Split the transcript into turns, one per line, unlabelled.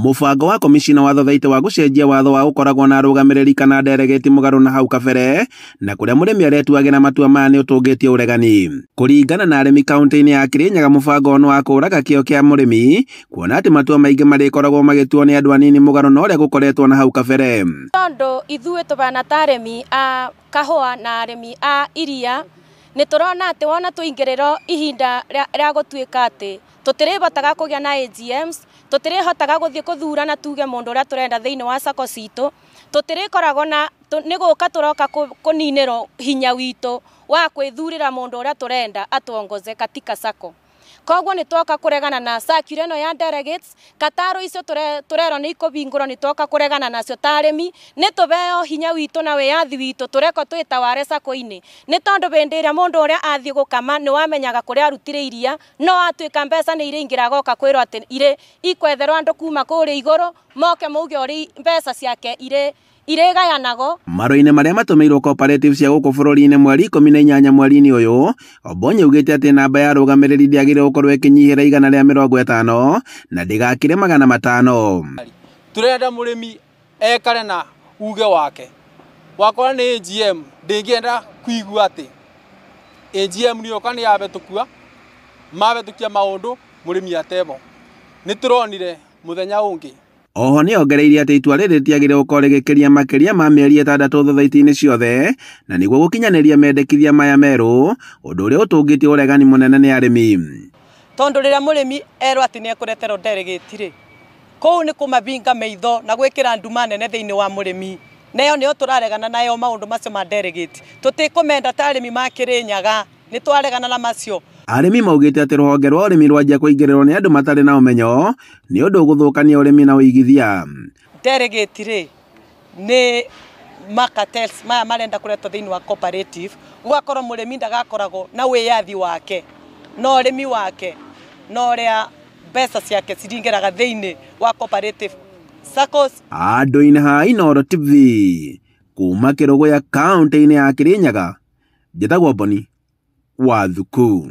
Mubango wa komishina wa Thothaitĩ wa gucenjia watho wa ukoragwo na arugamiriri kana delegate mugaru na hau kabere na kuria murimi aretuagira matua maya ni utungitie uregani. Kuringana na arimi kaunti-ini ya Kirinyaga, mubango no wa kuraga kio kia murimi kuona ati matua maingi marikoragwo magituo ni andu anini mugaru na uria gukoretwo na hau kabere.
Tondu ithuĩ tubana ta arimi a kahua na arimi a iria ni turona ati wona tuingiriro ihinda ria gutuika ati tutirihotaga kugia na AGMs, tutirihotaga guthie kuthurana tuge mundu uria turenda thiini wa sako citu, tutirikoragwo na ni guka turoka kuniniro hinya witu wa kwithurira mundu uria turenda atuongoze katika sako. Koguo ni twoka kuregana na circular ino ya delegates, kataro icio turero ni ikubingurwo ni twoka kuregana nacio tarimi, ni tubeo hinya witu na wiyathi witu tureko twitaware sako-ini. Ni tondu bindi iria mundu uria athie gukama ni wamenyaga kuria arutire iria no atuika mbeca ni iringira goka kwirwo ati ire ikwetherwa andu kuma kuri iguru moke mauge uri mbeca ciake iregayanago.
Maroine maria matumirwo cooperatives cia guku bururi-ini mweri 18 mweri-ini uyu, Obonyi ugite ati namba ya arugamiriri ndiagire gukorwo ikinyihira igana ria 50 na ndigakire 500.
Turenda murimi ekare na uge wake wakora ni AGM ndingienda kuigua ati AGM ni okani yabetukua mabetukia maundu murimi atebo. Ni turonire muthenya ungi.
Oho ni ongereire ati itua riri ritiagire gukorwo rigikiria makiria ma mieri 6 thothaitĩ-ini ciothe na niguo gukinyaniria mendekithia maya meru undu uria utungitie uregani munene ni arimi.
Tondu riria murimi erwo ati ni ekureterwo delegate ri kou ni kumabinga meitho na gwikira nduma nene thiini wa murimi, nayo nio turaregana nayo maundu macio ma delegate. Tutikumenda ta arimi ma Kirinyaga, ni twaregana na macio.
Arimi maugite ati ruhonge rwa urimi rwanjia kuingirirwo ni andu matari na umenyo ni undu uguthukania urimi na uigithia.
Delegate ri ni makatels maya marenda kuretwo thiini wa cooperative, ugakorwo murimi ndagakoragwo na wiyathi wake no urimi wake no ria mbeca ciake ciringiraga thiini wa cooperative SACCOs.
Andu-ini ha Inooro TV kuma Kirugu ya kaunti-ini ya Kirinyaga, njitagwo Boni Wathuku.